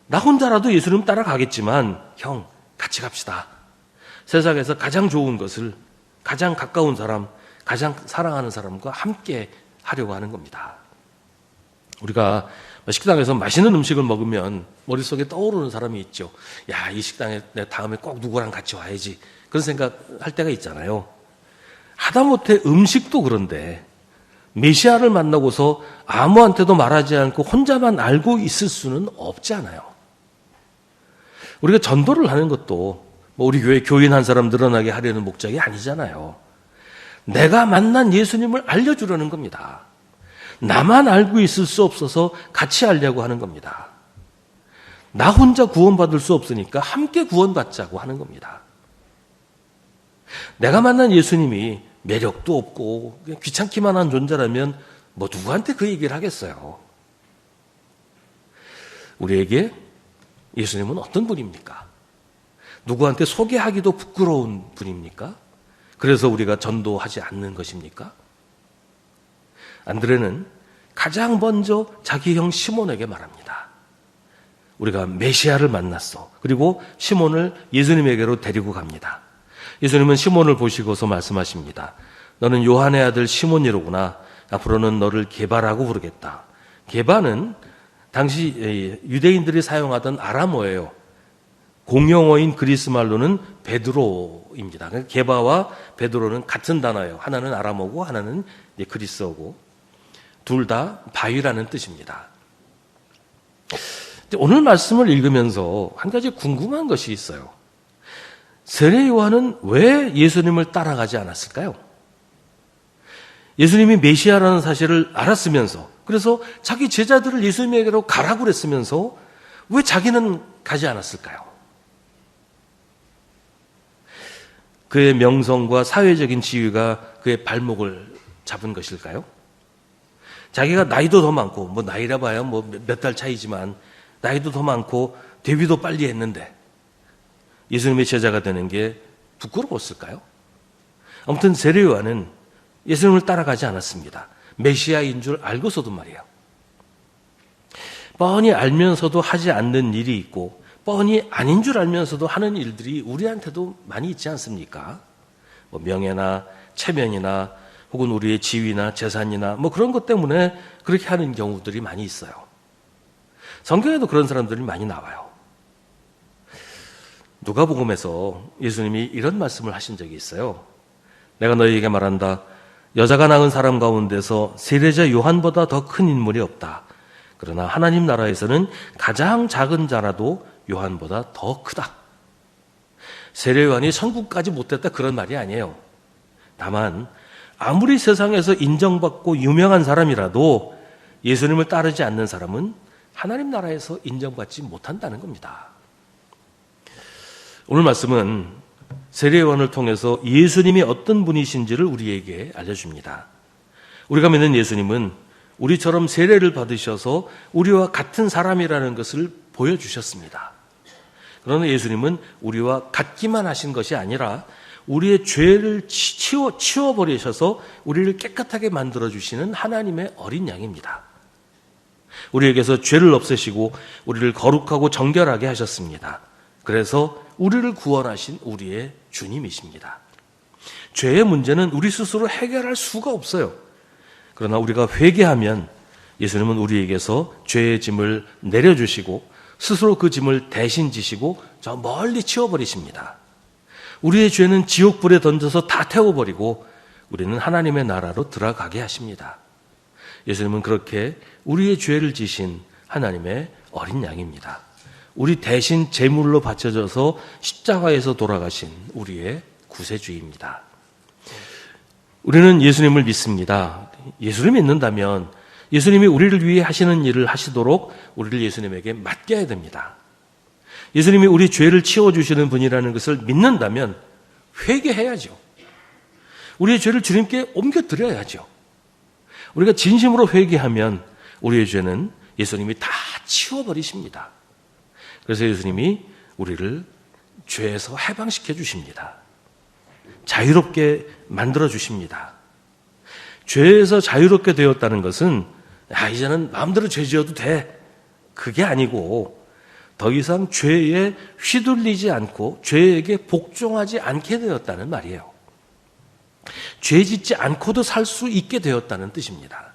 나 혼자라도 예수님 따라가겠지만 형, 같이 갑시다. 세상에서 가장 좋은 것을 가장 가까운 사람, 가장 사랑하는 사람과 함께 하려고 하는 겁니다. 우리가 식당에서 맛있는 음식을 먹으면 머릿속에 떠오르는 사람이 있죠. 야, 이 식당에 내가 다음에 꼭 누구랑 같이 와야지. 그런 생각할 때가 있잖아요. 하다못해 음식도 그런데 메시아를 만나고서 아무한테도 말하지 않고 혼자만 알고 있을 수는 없지 않아요. 우리가 전도를 하는 것도 우리 교회 교인 한 사람 늘어나게 하려는 목적이 아니잖아요. 내가 만난 예수님을 알려주려는 겁니다. 나만 알고 있을 수 없어서 같이 알려고 하는 겁니다. 나 혼자 구원받을 수 없으니까 함께 구원받자고 하는 겁니다. 내가 만난 예수님이 매력도 없고 그냥 귀찮기만 한 존재라면 뭐 누구한테 그 얘기를 하겠어요. 우리에게 예수님은 어떤 분입니까? 누구한테 소개하기도 부끄러운 분입니까? 그래서 우리가 전도하지 않는 것입니까? 안드레는 가장 먼저 자기 형 시몬에게 말합니다. 우리가 메시아를 만났어. 그리고 시몬을 예수님에게로 데리고 갑니다. 예수님은 시몬을 보시고서 말씀하십니다. 너는 요한의 아들 시몬이로구나. 앞으로는 너를 게바라고 부르겠다. 게바는 당시 유대인들이 사용하던 아람어예요. 공용어인 그리스 말로는 베드로입니다. 게바와 베드로는 같은 단어예요. 하나는 아람어고 하나는 그리스어고 둘 다 바위라는 뜻입니다. 오늘 말씀을 읽으면서 한 가지 궁금한 것이 있어요. 세례 요한은 왜 예수님을 따라가지 않았을까요? 예수님이 메시아라는 사실을 알았으면서 그래서 자기 제자들을 예수님에게로 가라고 그랬으면서 왜 자기는 가지 않았을까요? 그의 명성과 사회적인 지위가 그의 발목을 잡은 것일까요? 자기가 나이도 더 많고 뭐 나이라 봐야 뭐 몇 달 차이지만 나이도 더 많고 데뷔도 빨리 했는데 예수님의 제자가 되는 게 부끄러웠을까요? 아무튼 세례 요한은 예수님을 따라가지 않았습니다. 메시아인 줄 알고서도 말이에요. 뻔히 알면서도 하지 않는 일이 있고 뻔히 아닌 줄 알면서도 하는 일들이 우리한테도 많이 있지 않습니까? 뭐 명예나 체면이나 혹은 우리의 지위나 재산이나 뭐 그런 것 때문에 그렇게 하는 경우들이 많이 있어요. 성경에도 그런 사람들이 많이 나와요. 누가복음에서 예수님이 이런 말씀을 하신 적이 있어요. 내가 너희에게 말한다. 여자가 낳은 사람 가운데서 세례자 요한보다 더 큰 인물이 없다. 그러나 하나님 나라에서는 가장 작은 자라도 요한보다 더 크다. 세례 요한이 천국까지 못됐다 그런 말이 아니에요. 다만 아무리 세상에서 인정받고 유명한 사람이라도 예수님을 따르지 않는 사람은 하나님 나라에서 인정받지 못한다는 겁니다. 오늘 말씀은 세례 요한을 통해서 예수님이 어떤 분이신지를 우리에게 알려줍니다. 우리가 믿는 예수님은 우리처럼 세례를 받으셔서 우리와 같은 사람이라는 것을 보여주셨습니다. 그러나 예수님은 우리와 같기만 하신 것이 아니라 우리의 죄를 치워버리셔서 우리를 깨끗하게 만들어주시는 하나님의 어린 양입니다. 우리에게서 죄를 없애시고 우리를 거룩하고 정결하게 하셨습니다. 그래서 우리를 구원하신 우리의 주님이십니다. 죄의 문제는 우리 스스로 해결할 수가 없어요. 그러나 우리가 회개하면 예수님은 우리에게서 죄의 짐을 내려주시고 스스로 그 짐을 대신 지시고 저 멀리 치워버리십니다. 우리의 죄는 지옥불에 던져서 다 태워버리고 우리는 하나님의 나라로 들어가게 하십니다. 예수님은 그렇게 우리의 죄를 지신 하나님의 어린 양입니다. 우리 대신 제물로 바쳐져서 십자가에서 돌아가신 우리의 구세주입니다. 우리는 예수님을 믿습니다. 예수를 믿는다면 예수님이 우리를 위해 하시는 일을 하시도록 우리를 예수님에게 맡겨야 됩니다. 예수님이 우리 죄를 치워주시는 분이라는 것을 믿는다면 회개해야죠. 우리의 죄를 주님께 옮겨드려야죠. 우리가 진심으로 회개하면 우리의 죄는 예수님이 다 치워버리십니다. 그래서 예수님이 우리를 죄에서 해방시켜 주십니다. 자유롭게 만들어 주십니다. 죄에서 자유롭게 되었다는 것은 이제는 마음대로 죄 지어도 돼. 그게 아니고 더 이상 죄에 휘둘리지 않고 죄에게 복종하지 않게 되었다는 말이에요. 죄 짓지 않고도 살 수 있게 되었다는 뜻입니다.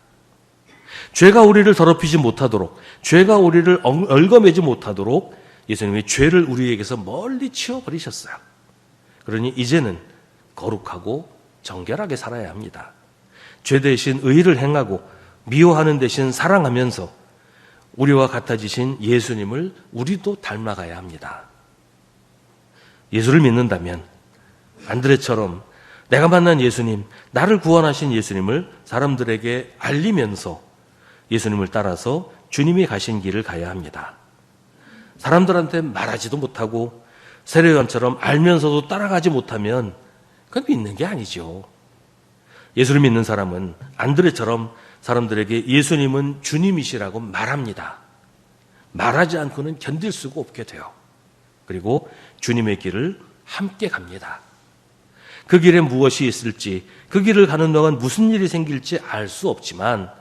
죄가 우리를 더럽히지 못하도록, 죄가 우리를 얽어매지 못하도록 예수님이 죄를 우리에게서 멀리 치워버리셨어요. 그러니 이제는 거룩하고 정결하게 살아야 합니다. 죄 대신 의를 행하고 미워하는 대신 사랑하면서 우리와 같아지신 예수님을 우리도 닮아가야 합니다. 예수를 믿는다면 안드레처럼 내가 만난 예수님, 나를 구원하신 예수님을 사람들에게 알리면서 예수님을 따라서 주님이 가신 길을 가야 합니다. 사람들한테 말하지도 못하고 세례요한처럼 알면서도 따라가지 못하면 그건 믿는 게 아니죠. 예수를 믿는 사람은 안드레처럼 사람들에게 예수님은 주님이시라고 말합니다. 말하지 않고는 견딜 수가 없게 돼요. 그리고 주님의 길을 함께 갑니다. 그 길에 무엇이 있을지, 그 길을 가는 동안 무슨 일이 생길지 알 수 없지만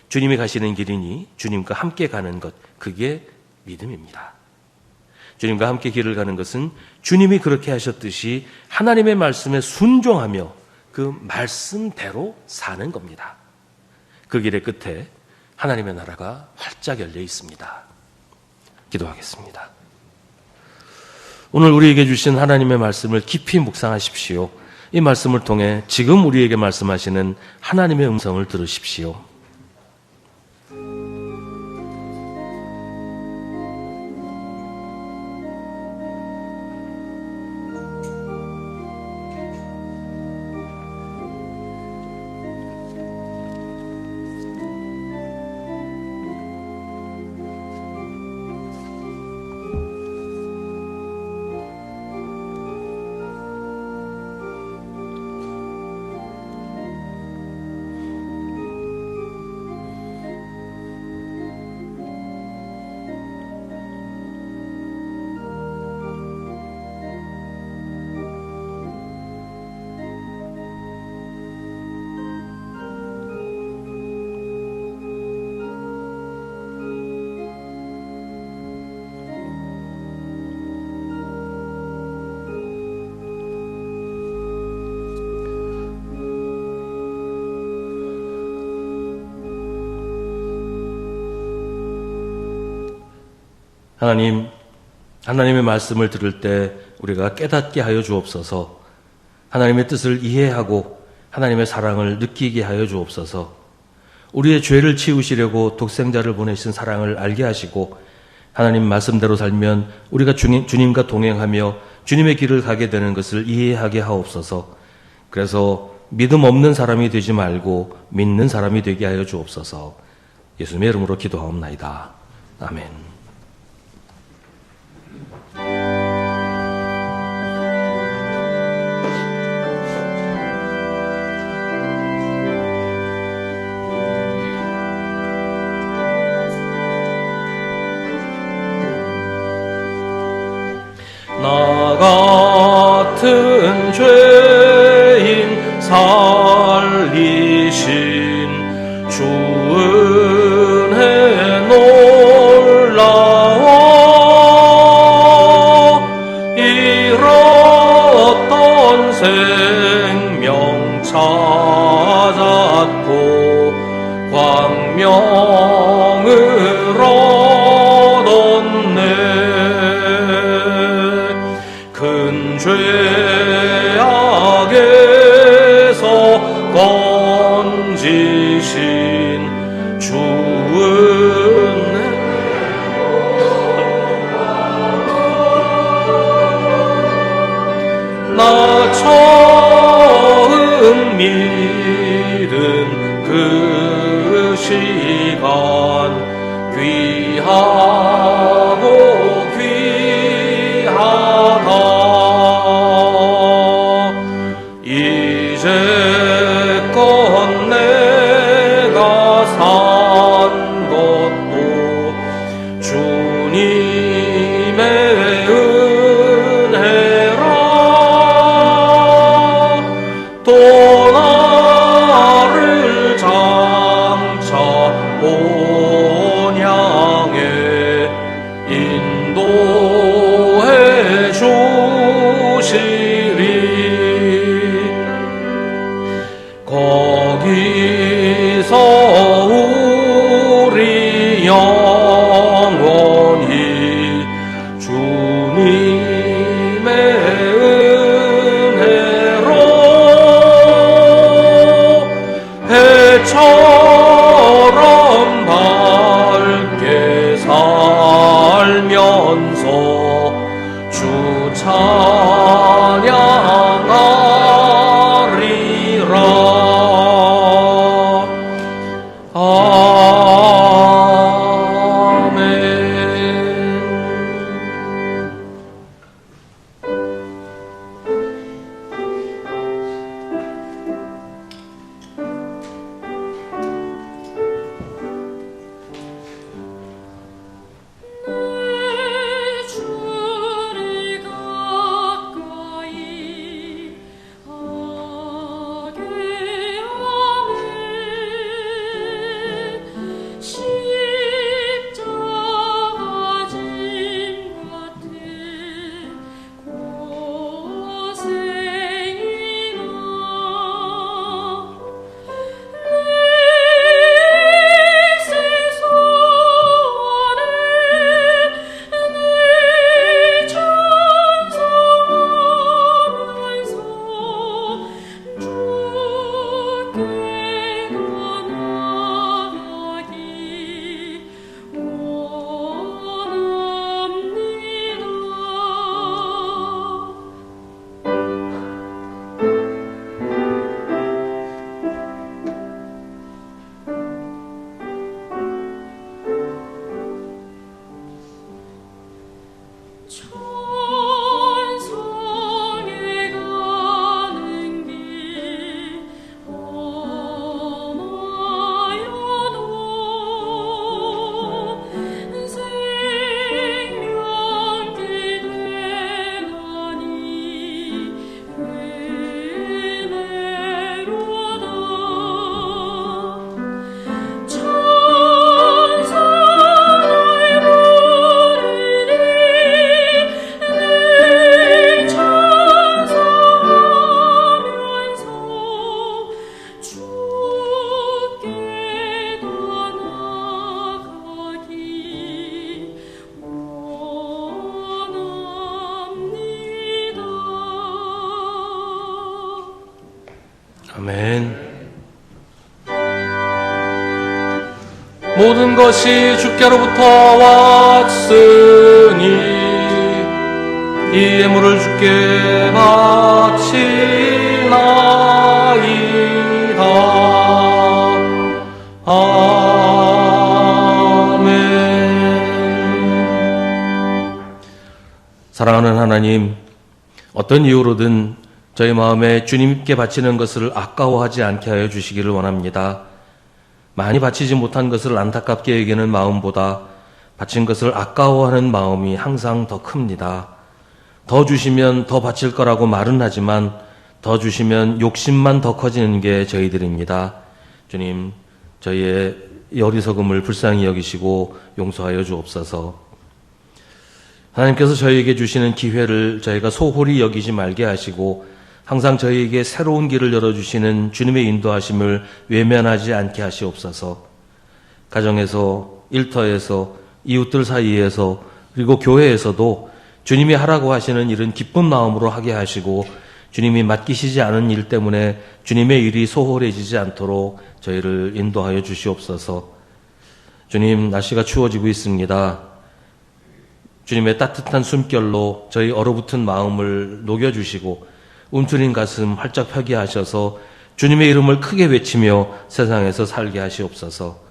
주님이 가시는 길이니 주님과 함께 가는 것, 그게 믿음입니다. 주님과 함께 길을 가는 것은 주님이 그렇게 하셨듯이 하나님의 말씀에 순종하며 그 말씀대로 사는 겁니다. 그 길의 끝에 하나님의 나라가 활짝 열려 있습니다. 기도하겠습니다. 오늘 우리에게 주신 하나님의 말씀을 깊이 묵상하십시오. 이 말씀을 통해 지금 우리에게 말씀하시는 하나님의 음성을 들으십시오. 하나님, 하나님의 말씀을 들을 때 우리가 깨닫게 하여 주옵소서. 하나님의 뜻을 이해하고 하나님의 사랑을 느끼게 하여 주옵소서. 우리의 죄를 치우시려고 독생자를 보내신 사랑을 알게 하시고 하나님 말씀대로 살면 우리가 주님과 동행하며 주님의 길을 가게 되는 것을 이해하게 하옵소서. 그래서 믿음 없는 사람이 되지 말고 믿는 사람이 되게 하여 주옵소서. 예수님의 이름으로 기도하옵나이다. 아멘. 나 같은 죄인 살리신 주 은혜 놀라워 잃었던 생명 죄악에서 건지신 주 은혜 나 처음 믿은 그 시간 귀하고 귀하다 이제껏 내가 산 것도 주님의 은혜라 또 나를 장차 본향에 인도해 주시리 거기서 우리 영원히 주님의 은혜로 해처럼 밝게 살면서 주 찬양하리라. 아멘. 모든 것이 주께로부터 왔으니 이 예물을 주께 바치나이다. 아멘. 사랑하는 하나님, 어떤 이유로든 저희 마음에 주님께 바치는 것을 아까워하지 않게 하여 주시기를 원합니다. 많이 바치지 못한 것을 안타깝게 여기는 마음보다 바친 것을 아까워하는 마음이 항상 더 큽니다. 더 주시면 더 바칠 거라고 말은 하지만 더 주시면 욕심만 더 커지는 게 저희들입니다. 주님, 저희의 이 어리석음을 불쌍히 여기시고 용서하여 주옵소서. 하나님께서 저희에게 주시는 기회를 저희가 소홀히 여기지 말게 하시고 항상 저희에게 새로운 길을 열어주시는 주님의 인도하심을 외면하지 않게 하시옵소서. 가정에서, 일터에서, 이웃들 사이에서, 그리고 교회에서도 주님이 하라고 하시는 일은 기쁜 마음으로 하게 하시고 주님이 맡기시지 않은 일 때문에 주님의 일이 소홀해지지 않도록 저희를 인도하여 주시옵소서. 주님, 날씨가 추워지고 있습니다. 주님의 따뜻한 숨결로 저희 얼어붙은 마음을 녹여주시고 움츠린 가슴 활짝 펴게 하셔서 주님의 이름을 크게 외치며 세상에서 살게 하시옵소서.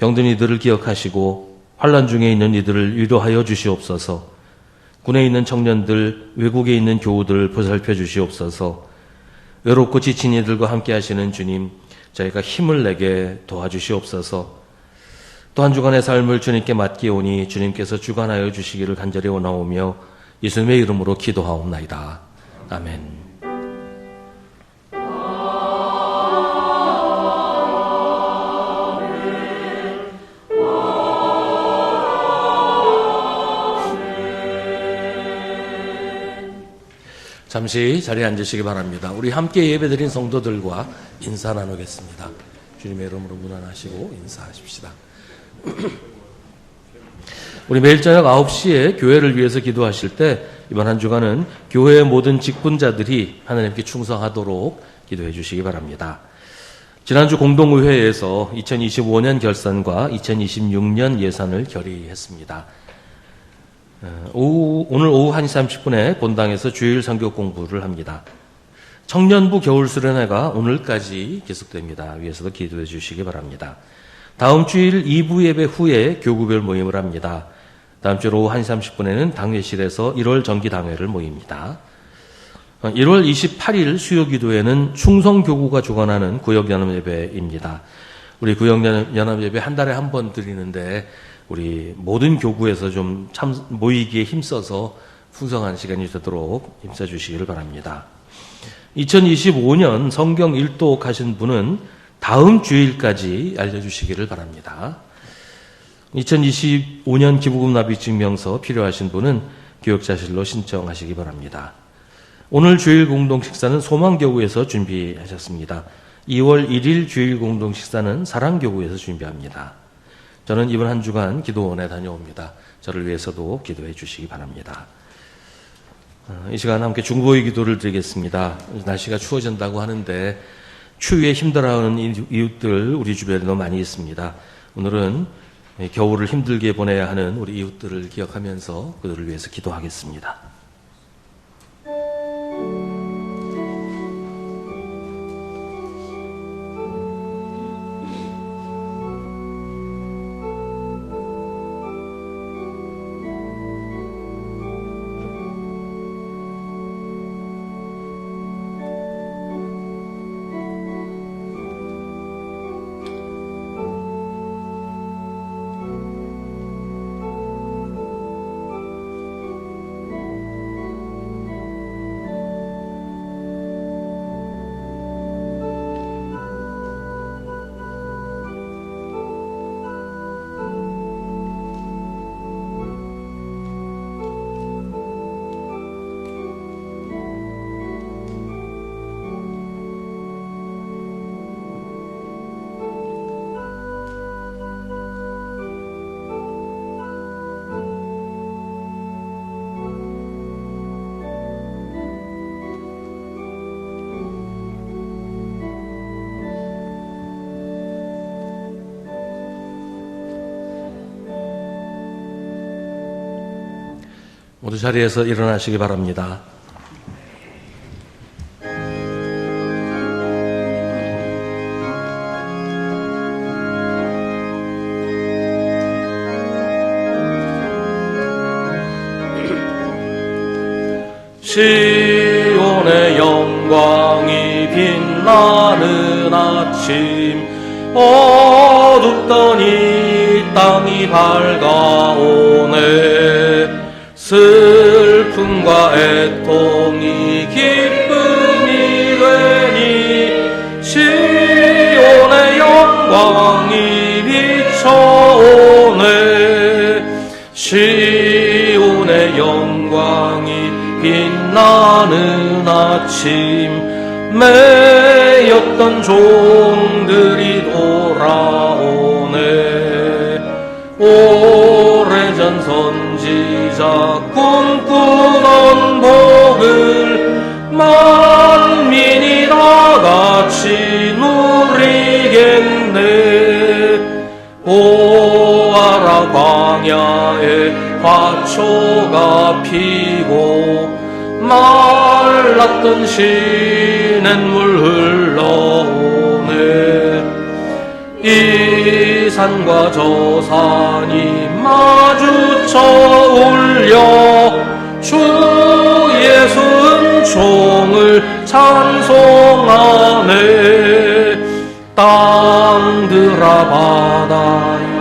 병든 이들을 기억하시고 환난 중에 있는 이들을 위로하여 주시옵소서. 군에 있는 청년들, 외국에 있는 교우들을 보살펴 주시옵소서. 외롭고 지친 이들과 함께 하시는 주님, 저희가 힘을 내게 도와주시옵소서. 또 한 주간의 삶을 주님께 맡기오니 주님께서 주관하여 주시기를 간절히 원하오며 예수님의 이름으로 기도하옵나이다. 아멘. 잠시 자리에 앉으시기 바랍니다. 우리 함께 예배드린 성도들과 인사 나누겠습니다. 주님의 이름으로 문안하시고 인사하십시다. 우리 매일 저녁 9시에 교회를 위해서 기도하실 때 이번 한 주간은 교회의 모든 직분자들이 하나님께 충성하도록 기도해 주시기 바랍니다. 지난주 공동의회에서 2025년 결산과 2026년 예산을 결의했습니다. 오늘 오후 1시 30분에 본당에서 주일 선교 공부를 합니다. 청년부 겨울 수련회가 오늘까지 계속됩니다. 위에서도 기도해 주시기 바랍니다. 다음 주일 2부 예배 후에 교구별 모임을 합니다. 다음 주 오후 1시 30분에는 당회실에서 1월 정기당회를 모입니다. 1월 28일 수요기도회는 충성교구가 주관하는 구역연합예배입니다. 우리 구역연합예배 한 달에 한 번 드리는데 우리 모든 교구에서 좀 모이기에 힘써서 풍성한 시간이 되도록 힘써 주시기를 바랍니다. 2025년 성경 일독 하신 분은 다음 주일까지 알려주시기를 바랍니다. 2025년 기부금 납입 증명서 필요하신 분은 교역자실로 신청하시기 바랍니다. 오늘 주일 공동 식사는 소망교구에서 준비하셨습니다. 2월 1일 주일 공동 식사는 사랑교구에서 준비합니다. 저는 이번 한 주간 기도원에 다녀옵니다. 저를 위해서도 기도해 주시기 바랍니다. 이 시간 함께 중보의 기도를 드리겠습니다. 날씨가 추워진다고 하는데 추위에 힘들어하는 이웃들 우리 주변에도 많이 있습니다. 오늘은 겨울을 힘들게 보내야 하는 우리 이웃들을 기억하면서 그들을 위해서 기도하겠습니다. 모두 자리에서 일어나시기 바랍니다. 시온의 영광이 빛나는 아침 어둡던 이 땅이 밝아오네. 슬픔과 애통이 기쁨이 되니 시온의 영광이 비춰오네. 시온의 영광이 빛나는 아침 매였던 종들이 돌아오네. 오래전 선지 선지자 꿈꾸던 복을 만민이 다 같이 누리겠네. 보아라 광야에 화초가 피고 말랐던 시냇물 흘러오네. 이 산과 저 산이 마주쳐 울려 주 예수 은총을 찬송하네. 땅들아 바다야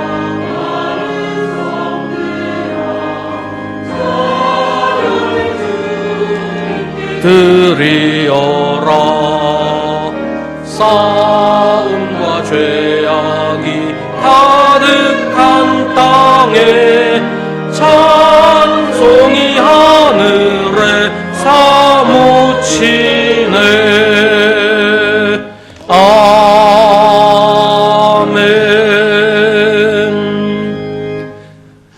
들이어라. 싸움과 죄악이 가득한 땅에 찬송이 하늘에 사무치네. 아멘.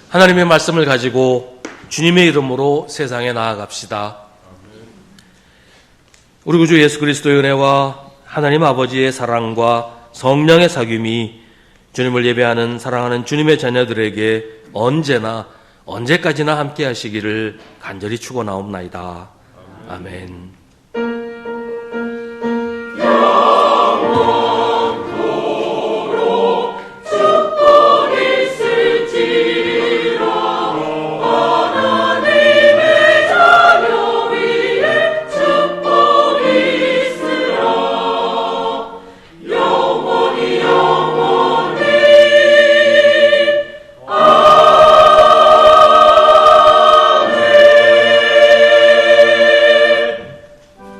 하나님의 말씀을 가지고 주님의 이름으로 세상에 나아갑시다. 우리 구주 예수 그리스도의 은혜와 하나님 아버지의 사랑과 성령의 사귐이 주님을 예배하는 사랑하는 주님의 자녀들에게 언제나 언제까지나 함께 하시기를 간절히 축원하옵나이다. 아멘.